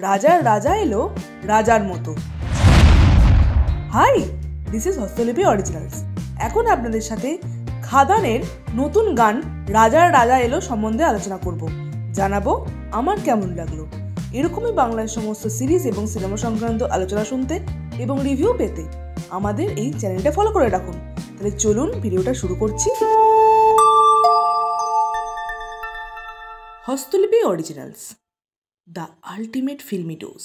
রাজার রাজা এলো রাজার মতো। Hi, this is Hastolipi Originals. এখন আপনাদের সাথে খাদানের নতুন গান রাজার রাজা এলো সম্বন্ধে আলোচনা করব। জানাবো আমার কেমন লাগলো। এরকমই বাংলার সমস্ত সিরিজ এবং সিনেমা সংক্রান্ত আলোচনা শুনতে এবং রিভিউ পেতে আমাদের এই চ্যানেলটা ফলো করে রাখুন। তাহলে চলুন ভিডিওটা শুরু করছি। Hastolipi Originals, the ultimate filmy dose.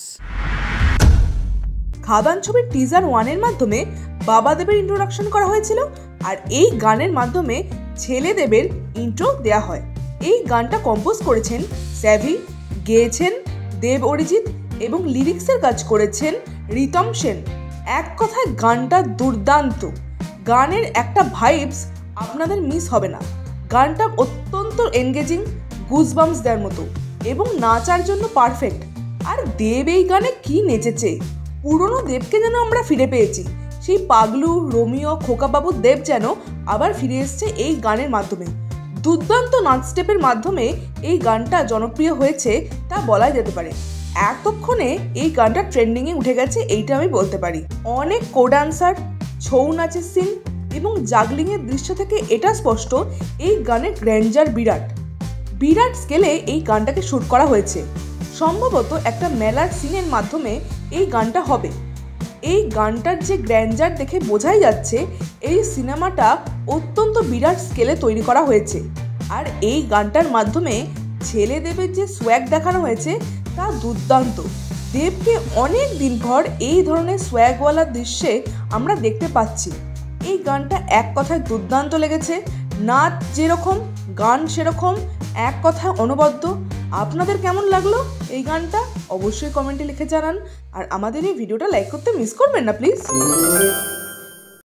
Khadaan ছবির টিজার 1-এর মাধ্যমে বাবাদেবের ইন্ট্রোডাকশন করা হয়েছিল, আর এই গানের মাধ্যমে ছেলেদেবের ইন্ট্রো দেয়া হয়। এই গানটা কম্পোজ করেছেন স্যাভি, গেয়েছেন দেব অরিজিৎ এবং লিরিক্সের কাজ করেছেন রিতম সেন। এক কথায় গানটা দুর্দান্ত। গানের একটা ভাইবস আপনাদের মিস হবে না। গানটা অত্যন্ত এনগেজিং, গুজবাম্পস দেওয়ার মতো এবং নাচার জন্য পারফেক্ট। আর দেব এই গানে কি নেচেছে! পুরনো দেবকে যেন আমরা ফিরে পেয়েছি। সেই পাগলু, রোমিও, খোকাবাবু দেব যেন আবার ফিরে এসছে এই গানের মাধ্যমে। দুর্দান্ত নাচ স্টেপের মাধ্যমে এই গানটা জনপ্রিয় হয়েছে তা বলা যেতে পারে। এতক্ষণে এই গানটা ট্রেন্ডিংয়ে উঠে গেছে, এইটা আমি বলতে পারি। অনেক কো ডান্সার, ছৌ নাচের সিন এবং জাগলিংয়ের দৃশ্য থেকে এটা স্পষ্ট এই গানের গ্র্যান্ডার বিরাট স্কেলে এই গানটাকে শ্যুট করা হয়েছে। সম্ভবত একটা মেলার সিনের মাধ্যমে এই গানটা হবে। এই গানটার যে গ্র্যান্ডার দেখে বোঝাই যাচ্ছে এই সিনেমাটা অত্যন্ত বিরাট স্কেলে তৈরি করা হয়েছে। আর এই গানটার মাধ্যমে ছেলেদেবের যে সোয়াগ দেখানো হয়েছে তা দুর্দান্ত। দেবকে অনেক দিন পর এই ধরনের সোয়াগওয়ালা দৃশ্যে আমরা দেখতে পাচ্ছি। এই গানটা এক কথায় দুর্দান্ত লেগেছে। নাচ যেরকম, গান সেরকম, এক কথায় অনবদ্য। আপনাদের কেমন লাগলো এই গানটা অবশ্যই কমেন্টে লিখে জানান। আর আমাদের এই ভিডিওটা লাইক করতে মিস করবেন না প্লিজ।